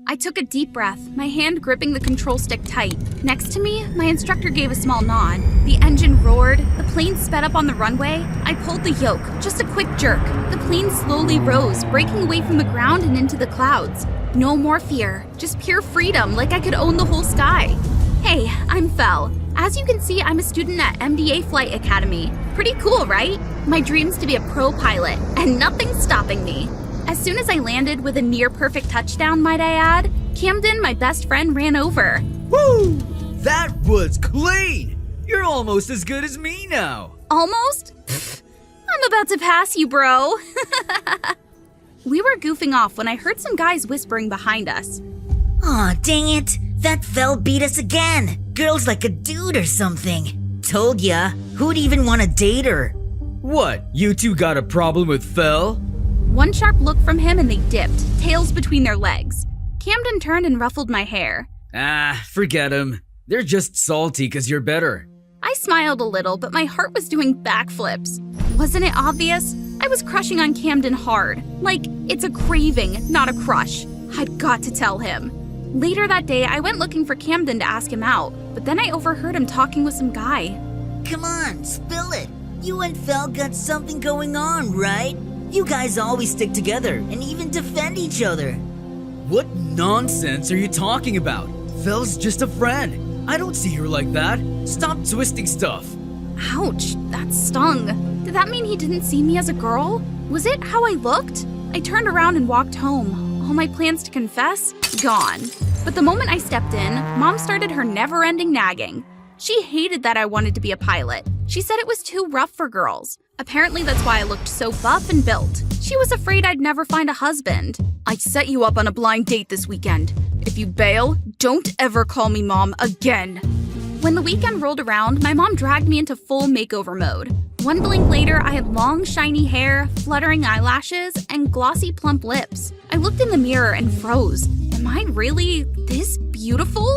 I took a deep breath, my hand gripping the control stick tight. Next to me, my instructor gave a small nod. The engine roared, the plane sped up on the runway. I pulled the yoke, just a quick jerk. The plane slowly rose, breaking away from the ground and into the clouds. No more fear, just pure freedom, like I could own the whole sky. Hey, I'm Fel. As you can see, I'm a student at MDA Flight Academy. Pretty cool, right? My dream's to be a pro pilot, and nothing's stopping me. As soon as I landed with a near-perfect touchdown, might I add, Camden, my best friend, ran over. Woo! That was clean! You're almost as good as me now. Almost? Pfft, I'm about to pass you, bro. We were goofing off when I heard some guys whispering behind us. Aw, dang it! That Fel beat us again! Girl's like a dude or something. Told ya, who'd even want to date her? What, you two got a problem with Fel? One sharp look from him and they dipped, tails between their legs. Camden turned and ruffled my hair. Forget them. They're just salty because you're better. I smiled a little, but my heart was doing backflips. Wasn't it obvious? I was crushing on Camden hard. Like, it's a craving, not a crush. I'd got to tell him. Later that day, I went looking for Camden to ask him out, but then I overheard him talking with some guy. Come on, spill it. You and Fel got something going on, right? You guys always stick together and even defend each other. What nonsense are you talking about? Fel's just a friend. I don't see her like that. Stop twisting stuff. Ouch, that stung. Did that mean he didn't see me as a girl? Was it how I looked? I turned around and walked home. All my plans to confess, gone. But the moment I stepped in, Mom started her never-ending nagging. She hated that I wanted to be a pilot. She said it was too rough for girls. Apparently that's why I looked so buff and built. She was afraid I'd never find a husband. I'd set you up on a blind date this weekend. If you bail, don't ever call me Mom again. When the weekend rolled around, my mom dragged me into full makeover mode. One blink later, I had long, shiny hair, fluttering eyelashes, and glossy, plump lips. I looked in the mirror and froze. Am I really this beautiful?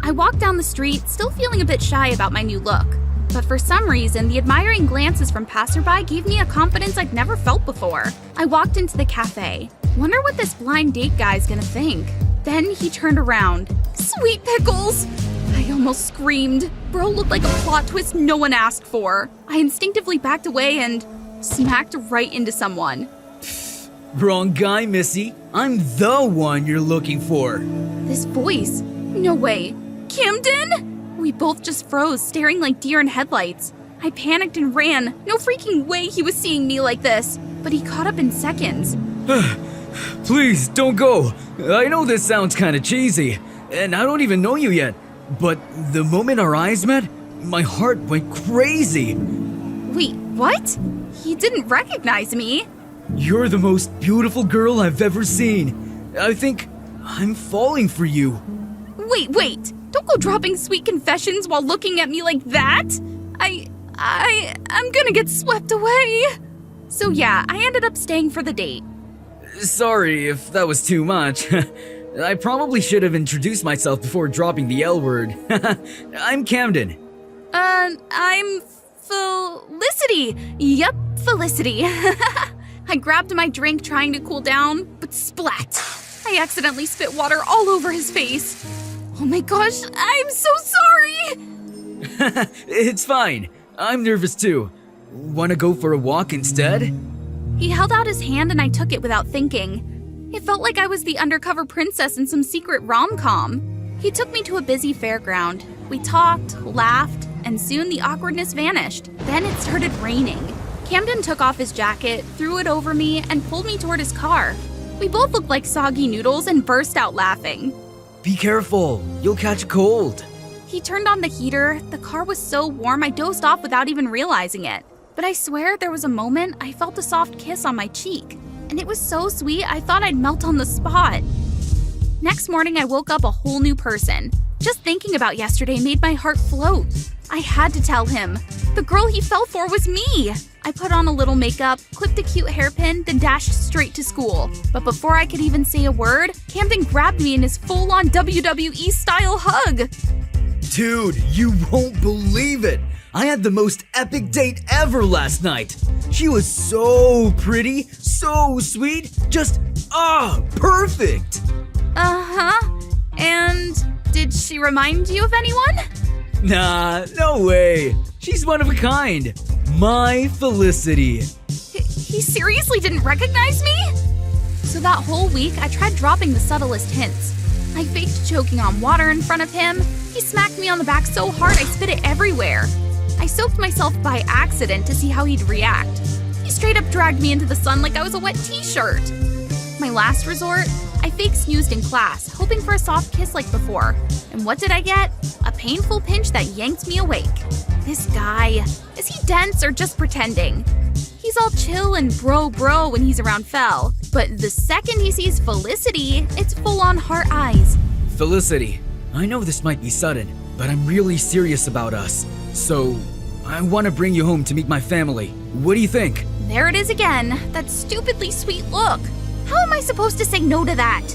I walked down the street, still feeling a bit shy about my new look. But for some reason, the admiring glances from passerby gave me a confidence I'd never felt before. I walked into the cafe. Wonder what this blind date guy's gonna think. Then he turned around. Sweet pickles! I almost screamed. Bro looked like a plot twist no one asked for. I instinctively backed away and smacked right into someone. Wrong guy, Missy. I'm the one you're looking for. This voice. No way. Camden? We both just froze, staring like deer in headlights. I panicked and ran. No freaking way he was seeing me like this. But he caught up in seconds. Please, don't go. I know this sounds kind of cheesy, and I don't even know you yet. But the moment our eyes met, my heart went crazy. Wait, what? He didn't recognize me. You're the most beautiful girl I've ever seen. I think I'm falling for you. Wait. Don't go dropping sweet confessions while looking at me like that. I'm gonna get swept away. So yeah, I ended up staying for the date. Sorry if that was too much. I probably should have introduced myself before dropping the L word. I'm Camden. I'm Felicity. Yep, Felicity. I grabbed my drink trying to cool down, but splat! I accidentally spit water all over his face. Oh my gosh, I'm so sorry! It's fine. I'm nervous too. Wanna go for a walk instead? He held out his hand and I took it without thinking. It felt like I was the undercover princess in some secret rom-com. He took me to a busy fairground. We talked, laughed, and soon the awkwardness vanished. Then it started raining. Camden took off his jacket, threw it over me, and pulled me toward his car. We both looked like soggy noodles and burst out laughing. Be careful, you'll catch a cold. He turned on the heater. The car was so warm I dozed off without even realizing it. But I swear there was a moment I felt a soft kiss on my cheek. And it was so sweet I thought I'd melt on the spot. Next morning I woke up a whole new person. Just thinking about yesterday made my heart float. I had to tell him. The girl he fell for was me. I put on a little makeup, clipped a cute hairpin, then dashed straight to school. But before I could even say a word, Camden grabbed me in his full-on WWE-style hug. Dude, you won't believe it. I had the most epic date ever last night. She was so pretty, so sweet, just, perfect. Uh-huh. Did she remind you of anyone? Nah, no way. She's one of a kind. My Felicity. He seriously didn't recognize me? So that whole week, I tried dropping the subtlest hints. I faked choking on water in front of him. He smacked me on the back so hard I spit it everywhere. I soaked myself by accident to see how he'd react. He straight up dragged me into the sun like I was a wet t-shirt. My last resort, I fake snoozed in class, hoping for a soft kiss like before. And what did I get? A painful pinch that yanked me awake. This guy, is he dense or just pretending? He's all chill and bro when he's around Fel, but the second he sees Felicity, it's full-on heart eyes. Felicity, I know this might be sudden, but I'm really serious about us. So, I want to bring you home to meet my family. What do you think? There it is again, that stupidly sweet look. How am I supposed to say no to that?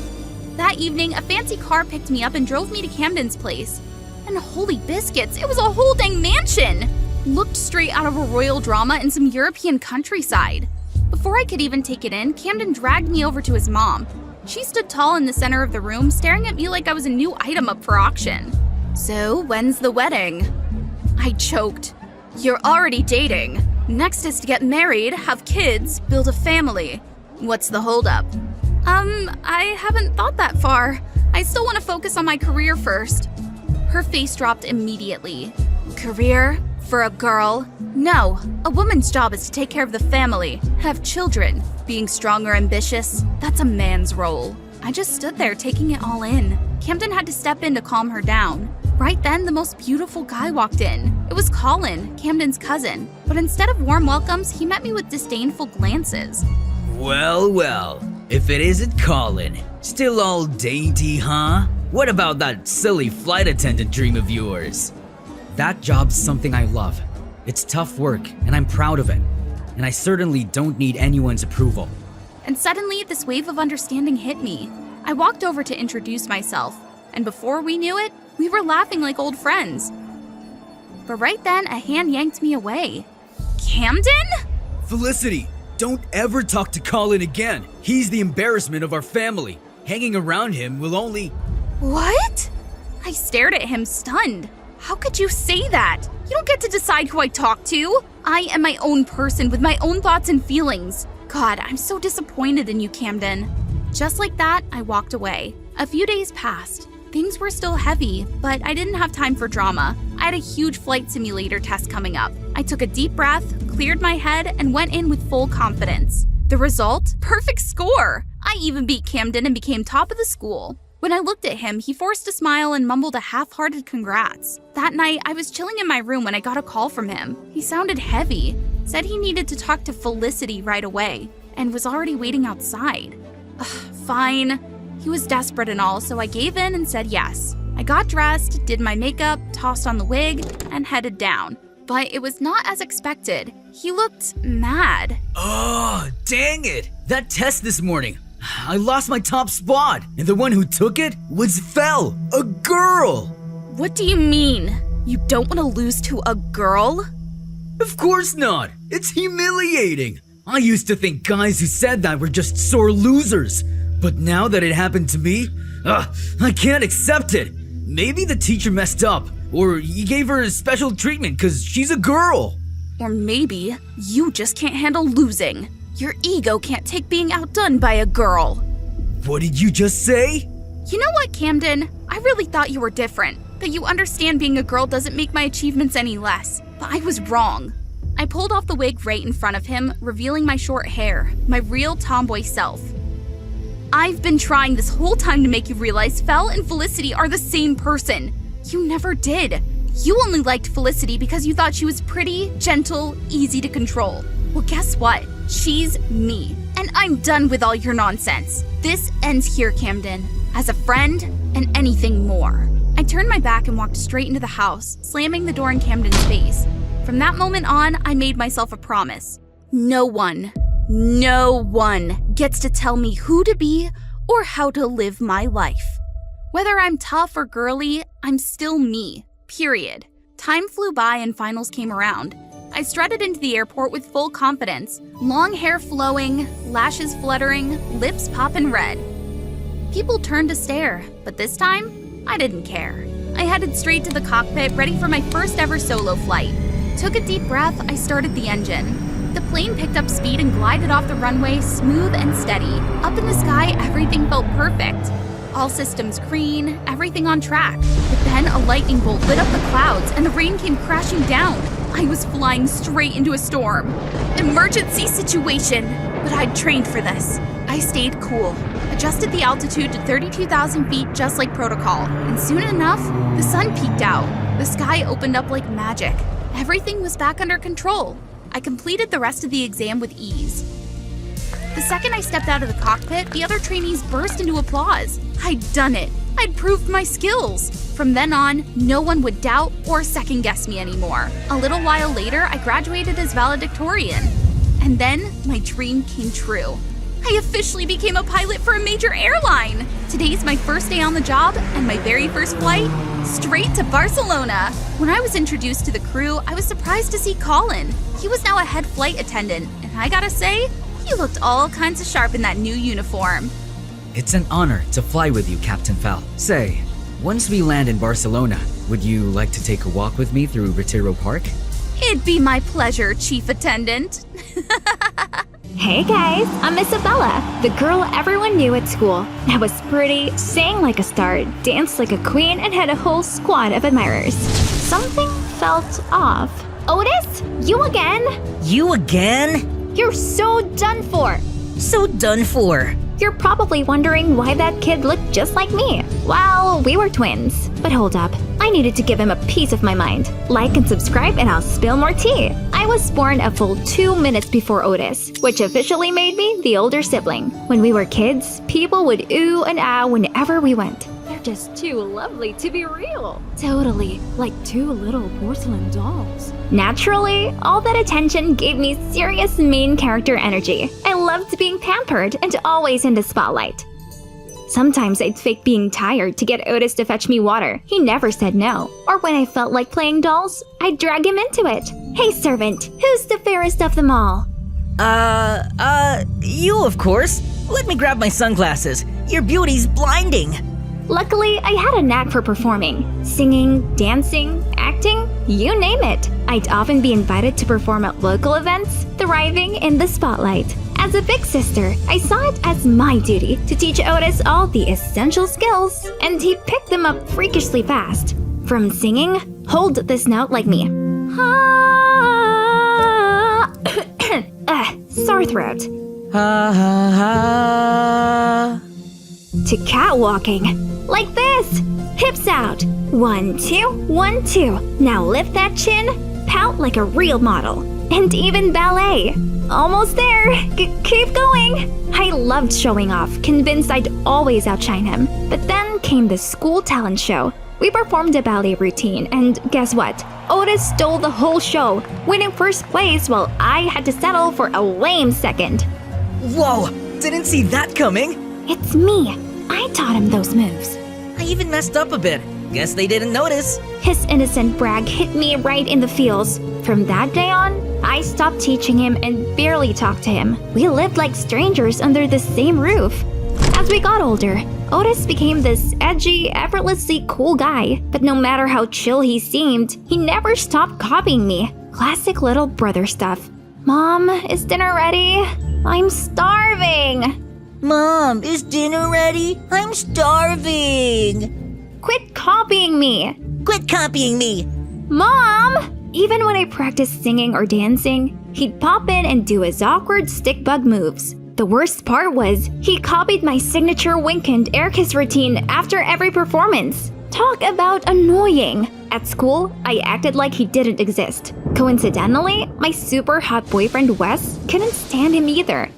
That evening, a fancy car picked me up and drove me to Camden's place. And holy biscuits, it was a whole dang mansion! Looked straight out of a royal drama in some European countryside. Before I could even take it in, Camden dragged me over to his mom. She stood tall in the center of the room, staring at me like I was a new item up for auction. So, when's the wedding? I choked. You're already dating. Next is to get married, have kids, build a family. What's the holdup? I haven't thought that far. I still want to focus on my career first. Her face dropped immediately. Career? For a girl? No. A woman's job is to take care of the family, have children. Being strong or ambitious, that's a man's role. I just stood there taking it all in. Camden had to step in to calm her down. Right then, the most beautiful guy walked in. It was Colin, Camden's cousin. But instead of warm welcomes, he met me with disdainful glances. Well, if it isn't Colin. Still all dainty, huh? What about that silly flight attendant dream of yours? That job's something I love. It's tough work, and I'm proud of it. And I certainly don't need anyone's approval. And suddenly, this wave of understanding hit me. I walked over to introduce myself, and before we knew it, we were laughing like old friends. But right then, a hand yanked me away. Camden? Felicity, don't ever talk to Colin again. He's the embarrassment of our family. Hanging around him will only... What? I stared at him, stunned. How could you say that? You don't get to decide who I talk to. I am my own person with my own thoughts and feelings. God, I'm so disappointed in you, Camden. Just like that, I walked away. A few days passed. Things were still heavy, but I didn't have time for drama. I had a huge flight simulator test coming up. I took a deep breath, cleared my head, and went in with full confidence. The result? Perfect score! I even beat Camden and became top of the school. When I looked at him, he forced a smile and mumbled a half-hearted congrats. That night, I was chilling in my room when I got a call from him. He sounded heavy, said he needed to talk to Felicity right away, and was already waiting outside. Fine. He was desperate and all, so I gave in and said yes. I got dressed, did my makeup, tossed on the wig, and headed down. But it was not as expected. He looked mad. Oh, dang it! That test this morning, I lost my top spot, and the one who took it was Fel, a girl! What do you mean? You don't want to lose to a girl? Of course not! It's humiliating! I used to think guys who said that were just sore losers, but now that it happened to me, I can't accept it! Maybe the teacher messed up, or he gave her special treatment because she's a girl! Or maybe you just can't handle losing. Your ego can't take being outdone by a girl. What did you just say? You know what, Camden? I really thought you were different. That you understand being a girl doesn't make my achievements any less. But I was wrong. I pulled off the wig right in front of him, revealing my short hair, my real tomboy self. I've been trying this whole time to make you realize Fel and Felicity are the same person. You never did. You only liked Felicity because you thought she was pretty, gentle, easy to control. Well, guess what? She's me. And I'm done with all your nonsense. This ends here, Camden. As a friend, and anything more. I turned my back and walked straight into the house, slamming the door in Camden's face. From that moment on, I made myself a promise. No one gets to tell me who to be or how to live my life. Whether I'm tough or girly, I'm still me. Period. Time flew by and finals came around. I strutted into the airport with full confidence, long hair flowing, lashes fluttering, lips poppin' red. People turned to stare, but this time, I didn't care. I headed straight to the cockpit, ready for my first ever solo flight. Took a deep breath, I started the engine. The plane picked up speed and glided off the runway, smooth and steady. Up in the sky, everything felt perfect. All systems green, everything on track. But then a lightning bolt lit up the clouds and the rain came crashing down. I was flying straight into a storm. Emergency situation! But I'd trained for this. I stayed cool, adjusted the altitude to 32,000 feet just like protocol, and soon enough, the sun peeked out. The sky opened up like magic. Everything was back under control. I completed the rest of the exam with ease. The second I stepped out of the cockpit, the other trainees burst into applause. I'd done it. I'd proved my skills. From then on, no one would doubt or second guess me anymore. A little while later, I graduated as valedictorian. And then my dream came true. I officially became a pilot for a major airline. Today's my first day on the job and my very first flight, straight to Barcelona. When I was introduced to the crew, I was surprised to see Colin. He was now a head flight attendant, and I gotta say, he looked all kinds of sharp in that new uniform. It's an honor to fly with you, Captain Fal. Say, once we land in Barcelona, would you like to take a walk with me through Retiro Park? It'd be my pleasure, Chief Attendant. Hey guys, I'm Isabella, the girl everyone knew at school. I was pretty, sang like a star, danced like a queen, and had a whole squad of admirers. Something felt off. Otis, you again? You again? You're so done for. So done for. You're probably wondering why that kid looked just like me. Well, we were twins. But hold up, I needed to give him a piece of my mind. Like and subscribe and I'll spill more tea. I was born a full 2 minutes before Otis, which officially made me the older sibling. When we were kids, people would ooh and ah whenever we went. They're just too lovely to be real. Totally, like two little porcelain dolls. Naturally, all that attention gave me serious main character energy. I loved being pampered and always in the spotlight. Sometimes I'd fake being tired to get Otis to fetch me water. He never said no. Or when I felt like playing dolls, I'd drag him into it. Hey servant, who's the fairest of them all? You of course. Let me grab my sunglasses. Your beauty's blinding. Luckily, I had a knack for performing. Singing, dancing, acting, you name it. I'd often be invited to perform at local events, thriving in the spotlight. As a big sister, I saw it as my duty to teach Otis all the essential skills, and he picked them up freakishly fast. From singing, hold this note like me. Sore throat. To catwalking, like this. Hips out. 1, 2, 1, 2. Now lift that chin, pout like a real model. And even ballet. Almost there. Keep going. I loved showing off, convinced I'd always outshine him. But then came the school talent show. We performed a ballet routine, and guess what? Otis stole the whole show, winning first place while I had to settle for a lame second. Whoa, didn't see that coming. It's me. I taught him those moves. I even messed up a bit. Guess they didn't notice. His innocent brag hit me right in the feels. From that day on, I stopped teaching him and barely talked to him. We lived like strangers under the same roof. As we got older, Otis became this edgy, effortlessly cool guy. But no matter how chill he seemed, he never stopped copying me. Classic little brother stuff. Mom, is dinner ready? I'm starving. Mom, is dinner ready? I'm starving. Quit copying me. Quit copying me. Mom! Even when I practiced singing or dancing, he'd pop in and do his awkward stick bug moves. The worst part was, he copied my signature wink and air kiss routine after every performance. Talk about annoying. At school, I acted like he didn't exist. Coincidentally, my super hot boyfriend Wes couldn't stand him either.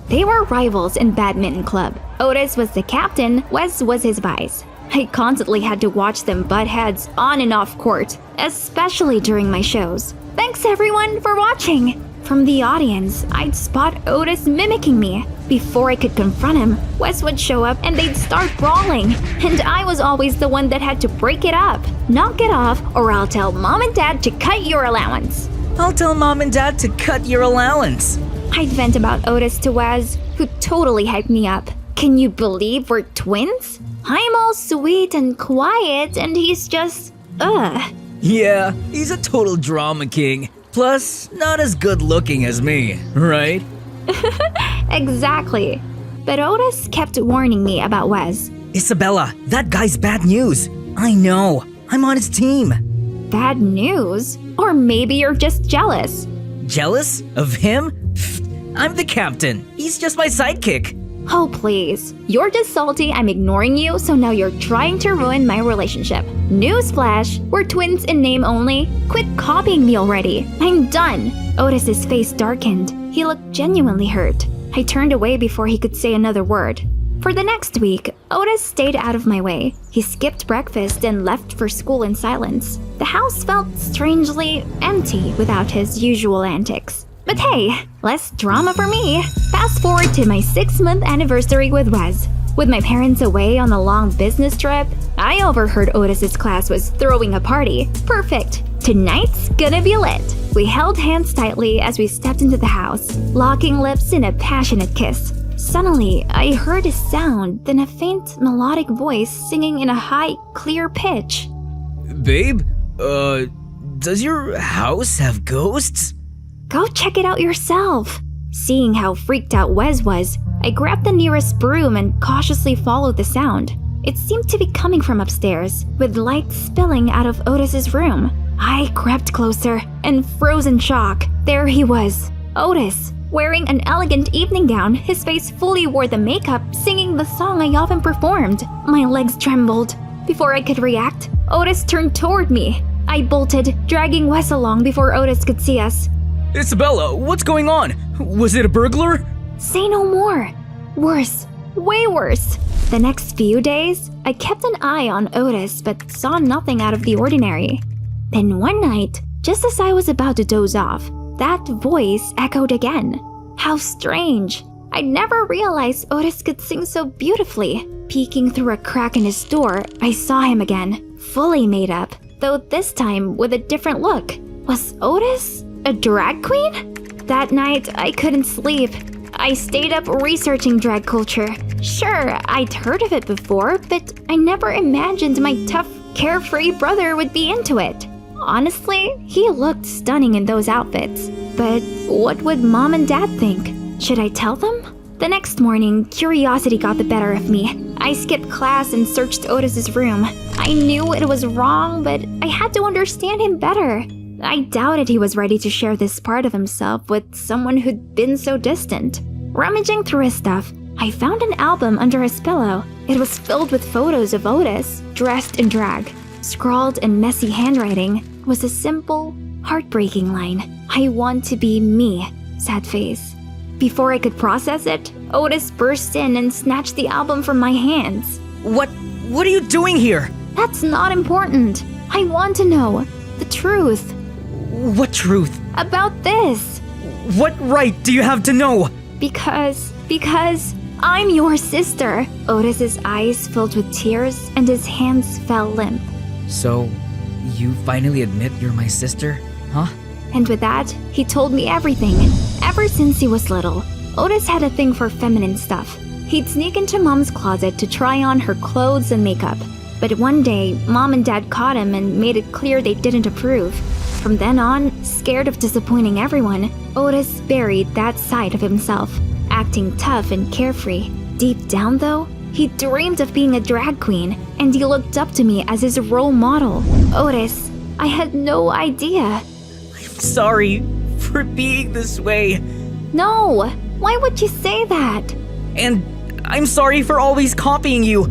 They were rivals in badminton club. Otis was the captain, Wes was his vice. I constantly had to watch them butt heads on and off court, especially during my shows. Thanks everyone for watching! From the audience, I'd spot Otis mimicking me. Before I could confront him, Wes would show up and they'd start brawling. And I was always the one that had to break it up. Knock it off, or I'll tell Mom and Dad to cut your allowance. I'll tell Mom and Dad to cut your allowance. I'd vent about Otis to Wes, who totally hyped me up. Can you believe we're twins? I'm all sweet and quiet and he's just, ugh. Yeah, he's a total drama king. Plus, not as good looking as me, right? Exactly. But Otis kept warning me about Wes. Isabella, that guy's bad news. I know. I'm on his team. Bad news? Or maybe you're just jealous. Jealous? Of him? Pfft, I'm the captain. He's just my sidekick. Oh, please. You're just salty I'm ignoring you, so now you're trying to ruin my relationship. Newsflash, we're twins in name only. Quit copying me already. I'm done. Otis's face darkened. He looked genuinely hurt. I turned away before he could say another word. For the next week, Otis stayed out of my way. He skipped breakfast and left for school in silence. The house felt strangely empty without his usual antics. But hey, less drama for me. Fast forward to my 6-month anniversary with Wes. With my parents away on a long business trip, I overheard Otis's class was throwing a party. Perfect. Tonight's gonna be lit. We held hands tightly as we stepped into the house, locking lips in a passionate kiss. Suddenly, I heard a sound, then a faint melodic voice singing in a high, clear pitch. Babe, does your house have ghosts? Go check it out yourself. Seeing how freaked out Wes was, I grabbed the nearest broom and cautiously followed the sound. It seemed to be coming from upstairs, with light spilling out of Otis's room. I crept closer and froze in shock. There he was, Otis, wearing an elegant evening gown. His face fully wore the makeup, singing the song I often performed. My legs trembled. Before I could react, Otis turned toward me. I bolted, dragging Wes along before Otis could see us. Isabella, what's going on? Was it a burglar? Say no more. Worse. Way worse. The next few days, I kept an eye on Otis but saw nothing out of the ordinary. Then one night, just as I was about to doze off, that voice echoed again. How strange. I'd never realized Otis could sing so beautifully. Peeking through a crack in his door, I saw him again, fully made up, though this time with a different look. Was Otis a drag queen? That night, I couldn't sleep. I stayed up researching drag culture. Sure, I'd heard of it before, but I never imagined my tough, carefree brother would be into it. Honestly, he looked stunning in those outfits. But what would Mom and Dad think? Should I tell them? The next morning, curiosity got the better of me. I skipped class and searched Otis's room. I knew it was wrong, but I had to understand him better. I doubted he was ready to share this part of himself with someone who'd been so distant. Rummaging through his stuff, I found an album under his pillow. It was filled with photos of Otis, dressed in drag. Scrawled in messy handwriting was a simple, heartbreaking line. I want to be me, sad face. Before I could process it, Otis burst in and snatched the album from my hands. What are you doing here? That's not important. I want to know the truth. What truth? About this. What right do you have to know? Because I'm your sister. Otis's eyes filled with tears and his hands fell limp. So, you finally admit you're my sister, huh? And with that, he told me everything. Ever since he was little, Otis had a thing for feminine stuff. He'd sneak into Mom's closet to try on her clothes and makeup. But one day, Mom and Dad caught him and made it clear they didn't approve. From then on, scared of disappointing everyone, Otis buried that side of himself, acting tough and carefree. Deep down though, he dreamed of being a drag queen, and he looked up to me as his role model. Otis, I had no idea. I'm sorry for being this way. No, why would you say that? And I'm sorry for always copying you.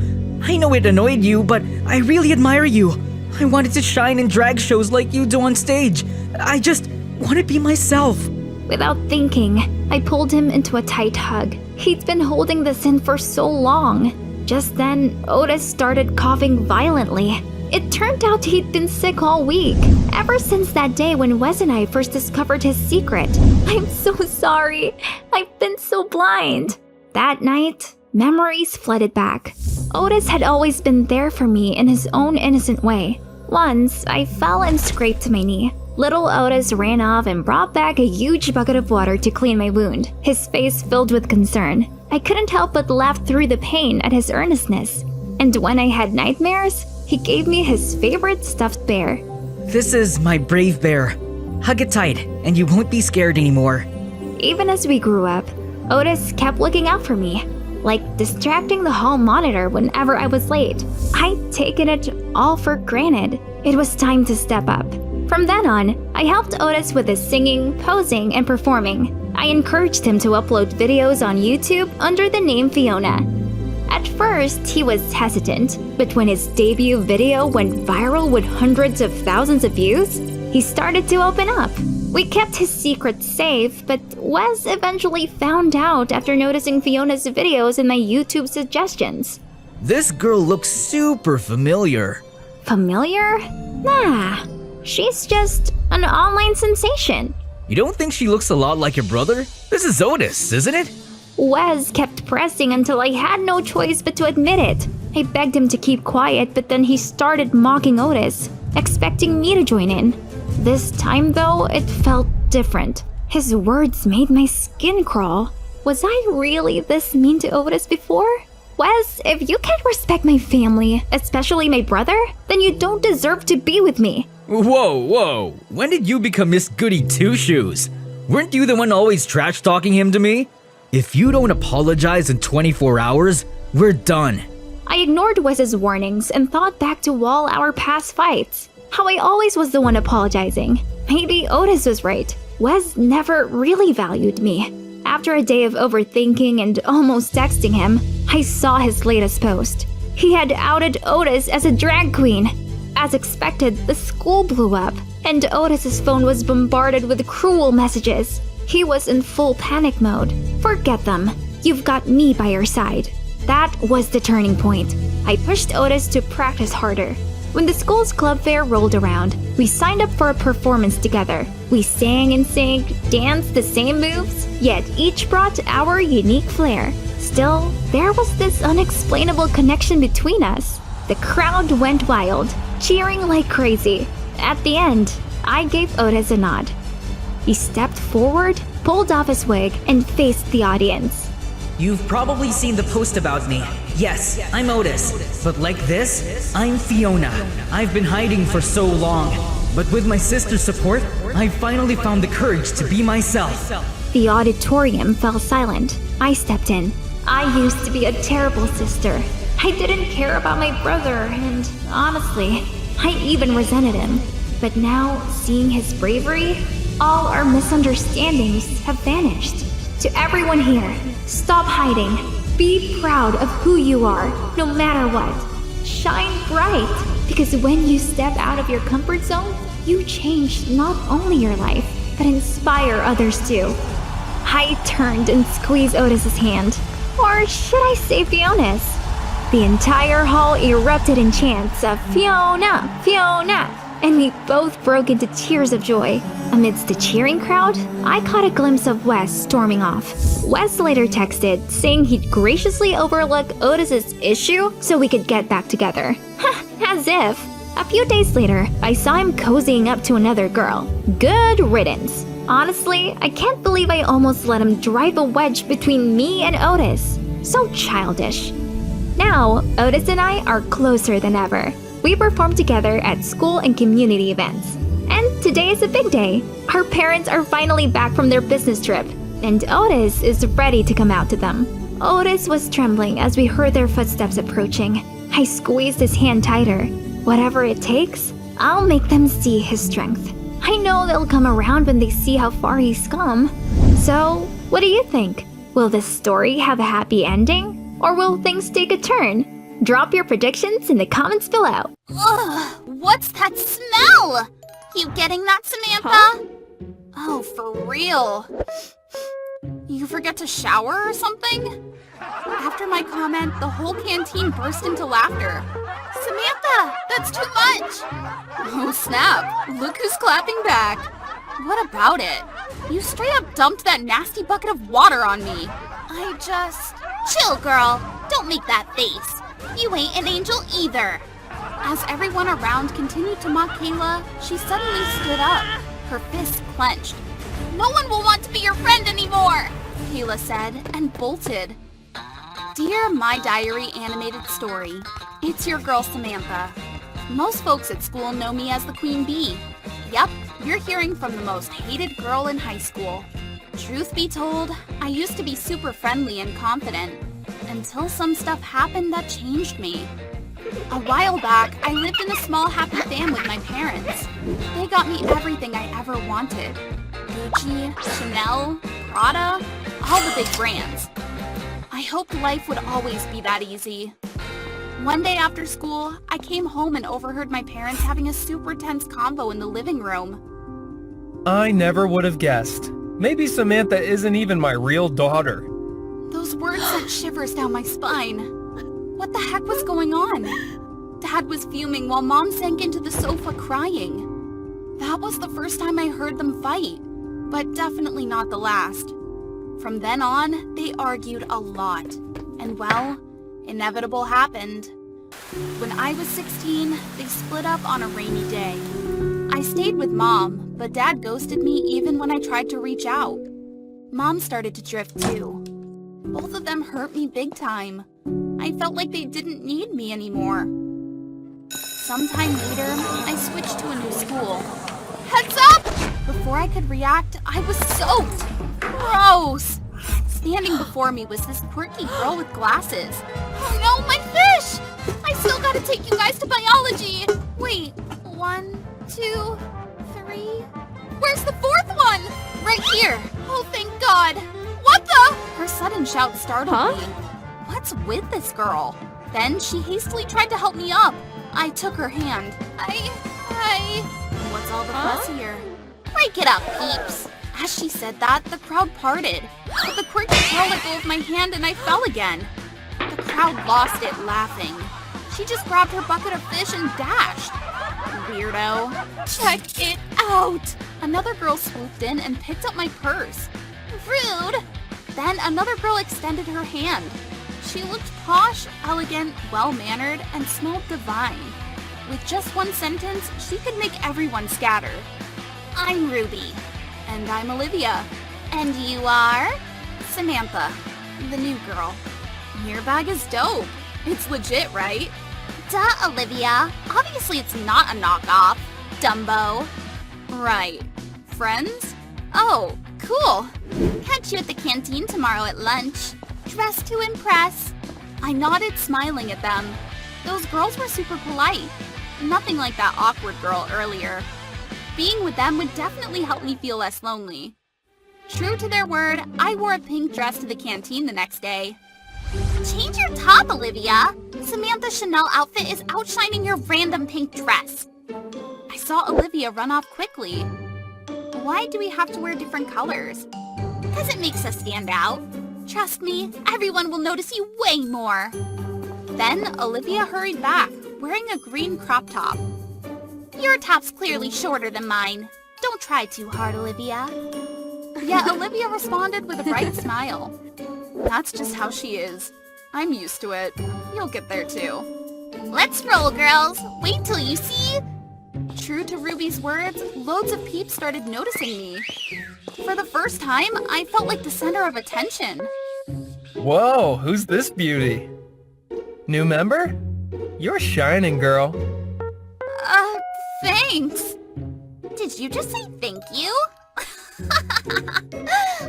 I know it annoyed you, but I really admire you. I wanted to shine in drag shows like you do on stage. I just want to be myself. Without thinking, I pulled him into a tight hug. He'd been holding this in for so long. Just then, Otis started coughing violently. It turned out he'd been sick all week, ever since that day when Wes and I first discovered his secret. I'm so sorry. I've been so blind. That night, memories flooded back. Otis had always been there for me in his own innocent way. Once, I fell and scraped my knee. Little Otis ran off and brought back a huge bucket of water to clean my wound, his face filled with concern. I couldn't help but laugh through the pain at his earnestness. And when I had nightmares, he gave me his favorite stuffed bear. This is my brave bear. Hug it tight, and you won't be scared anymore. Even as we grew up, Otis kept looking out for me, like distracting the hall monitor whenever I was late. I'd taken it all for granted. It was time to step up. From then on, I helped Otis with his singing, posing, and performing. I encouraged him to upload videos on YouTube under the name Fiona. At first, he was hesitant, but when his debut video went viral with hundreds of thousands of views, he started to open up. We kept his secret safe, but Wes eventually found out after noticing Fiona's videos in my YouTube suggestions. This girl looks super familiar. Familiar? Nah, she's just an online sensation. You don't think she looks a lot like your brother? This is Otis, isn't it? Wes kept pressing until I had no choice but to admit it. I begged him to keep quiet, but then he started mocking Otis, expecting me to join in. This time, though, it felt different. His words made my skin crawl. Was I really this mean to Otis before? Wes, if you can't respect my family, especially my brother, then you don't deserve to be with me. Whoa. When did you become Miss Goody Two-Shoes? Weren't you the one always trash-talking him to me? If you don't apologize in 24 hours, we're done. I ignored Wes's warnings and thought back to all our past fights. How I always was the one apologizing. Maybe Otis was right. Wes never really valued me. After a day of overthinking and almost texting him, I saw his latest post. He had outed Otis as a drag queen. As expected, the school blew up, and Otis's phone was bombarded with cruel messages. He was in full panic mode. Forget them. You've got me by your side. That was the turning point. I pushed Otis to practice harder. When the school's club fair rolled around, we signed up for a performance together. We sang and sang, danced the same moves, yet each brought our unique flair. Still, there was this unexplainable connection between us. The crowd went wild, cheering like crazy. At the end, I gave Otis a nod. He stepped forward, pulled off his wig, and faced the audience. You've probably seen the post about me. Yes, I'm Otis. But like this, I'm Fiona. I've been hiding for so long. But with my sister's support, I finally found the courage to be myself. The auditorium fell silent. I stepped in. I used to be a terrible sister. I didn't care about my brother, and honestly, I even resented him. But now, seeing his bravery, all our misunderstandings have vanished. To everyone here, stop hiding. Be proud of who you are, no matter what. Shine bright, because when you step out of your comfort zone, you change not only your life, but inspire others too. I turned and squeezed Otis's hand. Or should I say Fiona's? The entire hall erupted in chants of Fiona, Fiona, and we both broke into tears of joy. Amidst the cheering crowd, I caught a glimpse of Wes storming off. Wes later texted, saying he'd graciously overlook Otis's issue so we could get back together. As if. A few days later, I saw him cozying up to another girl. Good riddance. Honestly, I can't believe I almost let him drive a wedge between me and Otis. So childish. Now, Otis and I are closer than ever. We perform together at school and community events. And today is a big day. Our parents are finally back from their business trip, and Otis is ready to come out to them. Otis was trembling as we heard their footsteps approaching. I squeezed his hand tighter. Whatever it takes, I'll make them see his strength. I know they'll come around when they see how far he's come. So, what do you think? Will this story have a happy ending? Or will things take a turn? Drop your predictions in the comments below. Ugh, what's that smell? You getting that, Samantha? Oh, for real. You forget to shower or something? After my comment, the whole canteen burst into laughter. Samantha, that's too much! Oh snap, look who's clapping back. What about it? You straight up dumped that nasty bucket of water on me. Chill, girl. Don't make that face. You ain't an angel either. As everyone around continued to mock Kayla, she suddenly stood up, her fists clenched. No one will want to be your friend anymore, Kayla said, and bolted. Dear My Diary animated story, It's your girl Samantha. Most folks at school know me as the Queen Bee. Yep, you're hearing from the most hated girl in high school. Truth be told, I used to be super friendly and confident, until some stuff happened that changed me. A while back, I lived in a small happy fam with my parents. They got me everything I ever wanted. Gucci, Chanel, Prada, all the big brands. I hoped life would always be that easy. One day after school, I came home and overheard my parents having a super tense convo in the living room. I never would have guessed. Maybe Samantha isn't even my real daughter. Those words sent shivers down my spine. What the heck was going on? Dad was fuming while Mom sank into the sofa crying. That was the first time I heard them fight, but definitely not the last. From then on, they argued a lot. And well, inevitable happened. When I was 16, they split up on a rainy day. I stayed with Mom, but Dad ghosted me even when I tried to reach out. Mom started to drift too. Both of them hurt me big time. I felt like they didn't need me anymore. Sometime later, I switched to a new school. Heads up! Before I could react, I was soaked. Gross! Standing before me was this quirky girl with glasses. Oh no, my fish! I still gotta take you guys to biology! Wait, 1, 2, 3... Where's the fourth one? Right here! Oh, thank God! What the? Her sudden shout startled me. What's with this girl? Then she hastily tried to help me up. I took her hand. What's all the fuss here? Break it up, peeps! As she said that, the crowd parted. But the quirky girl let go of my hand and I fell again. The crowd lost it laughing. She just grabbed her bucket of fish and dashed. Weirdo. Check it out! Another girl swooped in and picked up my purse. Rude! Then another girl extended her hand. She looked posh, elegant, well-mannered, and smelled divine. With just one sentence, she could make everyone scatter. I'm Ruby. And I'm Olivia. And you are? Samantha, the new girl. Your bag is dope. It's legit, right? Duh, Olivia. Obviously it's not a knockoff. Dumbo. Right. Friends? Oh, cool. Catch you at the canteen tomorrow at lunch. Dress to impress. I nodded, smiling at them. Those girls were super polite. Nothing like that awkward girl earlier. Being with them would definitely help me feel less lonely. True to their word, I wore a pink dress to the canteen the next day. Change your top, Olivia! Samantha's Chanel outfit is outshining your random pink dress. I saw Olivia run off quickly. Why do we have to wear different colors? Because it makes us stand out. Trust me, everyone will notice you way more. Then Olivia hurried back, wearing a green crop top. Your top's clearly shorter than mine. Don't try too hard, Olivia. Yet Olivia responded with a bright smile. That's just how she is. I'm used to it. You'll get there too. Let's roll, girls. Wait till you see. True to Ruby's words, loads of peeps started noticing me. For the first time, I felt like the center of attention. Whoa, who's this beauty? New member? You're shining, girl. Thanks. Did you just say thank you?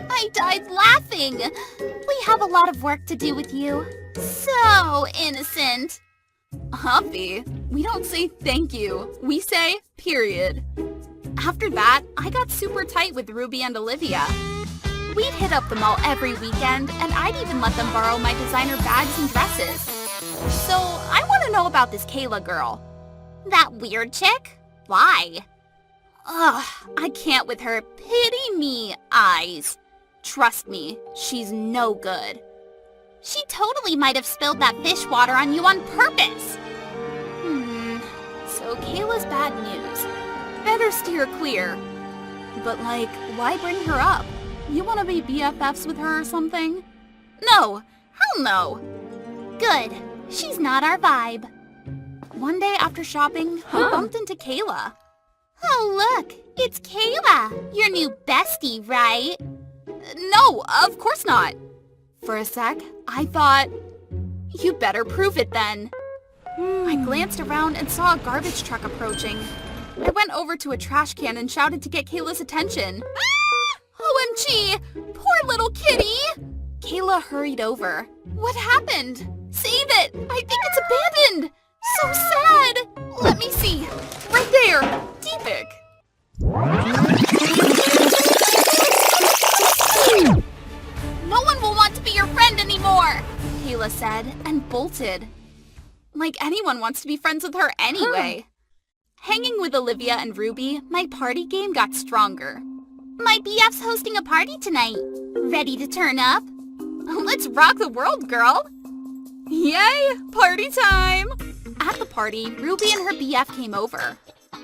I died laughing. We have a lot of work to do with you. So innocent. Huffy, we don't say thank you. We say period. After that, I got super tight with Ruby and Olivia. We'd hit up the mall every weekend, and I'd even let them borrow my designer bags and dresses. So, I want to know about this Kayla girl. That weird chick? Why? Ugh, I can't with her pity me eyes. Trust me, she's no good. She totally might have spilled that fish water on you on purpose. So Kayla's bad news. Better steer clear. But like, why bring her up? You want to be BFFs with her or something? No, hell no. Good, she's not our vibe. One day after shopping, I bumped into Kayla. Oh look, it's Kayla, your new bestie, right? No, of course not. For a sec, I thought, you better prove it then. I glanced around and saw a garbage truck approaching. I went over to a trash can and shouted to get Kayla's attention. OMG! Poor little kitty! Kayla hurried over. What happened? Save it! I think it's abandoned! So sad! Let me see. Right there! Deepak! No one will want to be your friend anymore! Kayla said, and bolted. Like anyone wants to be friends with her anyway. Hanging with Olivia and Ruby, my party game got stronger. My BF's hosting a party tonight. Ready to turn up? Let's rock the world, girl! Yay! Party time! At the party, Ruby and her BF came over.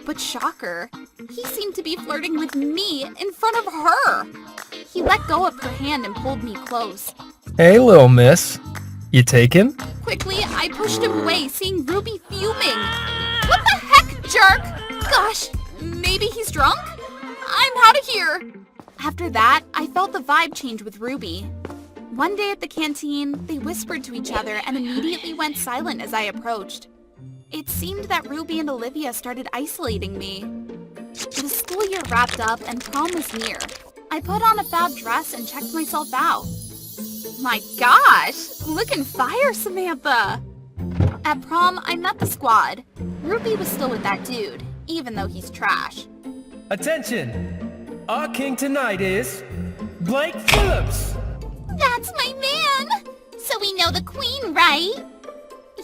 But shocker, he seemed to be flirting with me in front of her. He let go of her hand and pulled me close. Hey, little miss. You taken? Quickly, I pushed him away, seeing Ruby fuming. What the heck, jerk? Gosh, maybe he's drunk? I'm out of here. After that, I felt the vibe change with Ruby. One day at the canteen, they whispered to each other and immediately went silent as I approached. It seemed that Ruby and Olivia started isolating me. The school year wrapped up and prom was near. I put on a fab dress and checked myself out. My gosh, looking fire, Samantha! At prom, I met the squad. Ruby was still with that dude, even though he's trash. Attention! Our king tonight is Blake Phillips. That's my man! So we know the queen, right?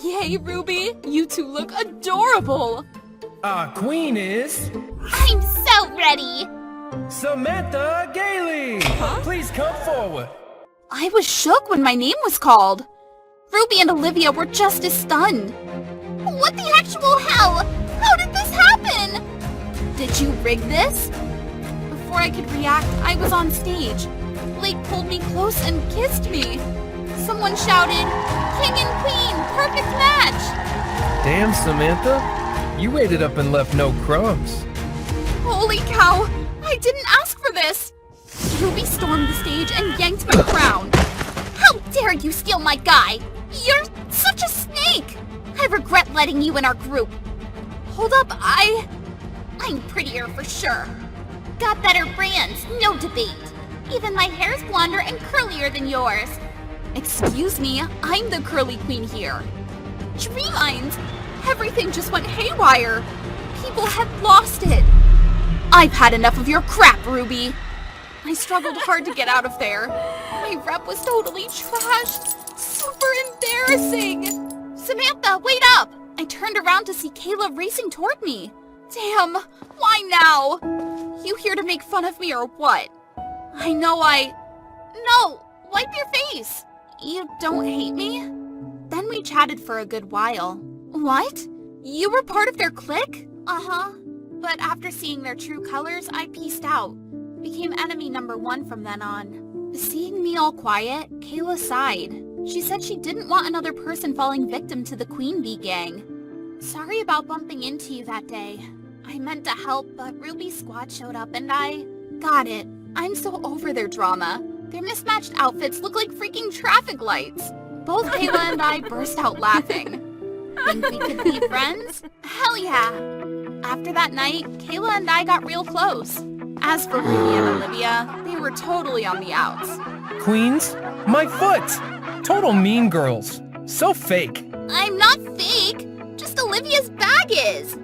Yay, Ruby! You two look adorable! Our queen is I'm so ready! Samantha Gailey. Please come forward. I was shook when my name was called. Ruby and Olivia were just as stunned. What the actual hell? How did this happen? Did you rig this? Before I could react, I was on stage. Blake pulled me close and kissed me. Someone shouted, "King and Queen, perfect match!" Damn, Samantha. You waited up and left no crumbs. Holy cow! I didn't ask for this! Ruby stormed the stage and yanked my crown. How dare you steal my guy! You're such a snake! I regret letting you in our group. Hold up, I'm prettier for sure. Got better brands, no debate. Even my hair's blonder and curlier than yours. Excuse me, I'm the curly queen here. Dreamlines! Everything just went haywire. People had lost it. I've had enough of your crap, Ruby. I struggled hard to get out of there. My rep was totally trashed. Super embarrassing. Samantha, wait up! I turned around to see Kayla racing toward me. Damn, why now? You here to make fun of me or what? No, wipe your face. You don't hate me? Then we chatted for a good while. What? You were part of their clique? Uh-huh. But after seeing their true colors, I pieced out. Became enemy number 1 from then on. Seeing me all quiet, Kayla sighed. She said she didn't want another person falling victim to the Queen Bee gang. Sorry about bumping into you that day. I meant to help, but Ruby's squad showed up and I... Got it. I'm so over their drama. Their mismatched outfits look like freaking traffic lights. Both Kayla and I burst out laughing. Think we could be friends? Hell yeah! After that night, Kayla and I got real close. As for Ruby and Olivia, they were totally on the outs. Queens? My foot! Total mean girls. So fake. I'm not fake! Just Olivia's bag is!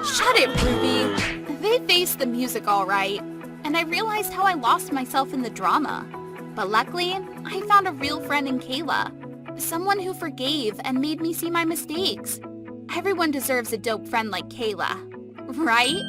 Shut it, Ruby! They faced the music all right, and I realized how I lost myself in the drama. But luckily, I found a real friend in Kayla. Someone who forgave and made me see my mistakes. Everyone deserves a dope friend like Kayla, right?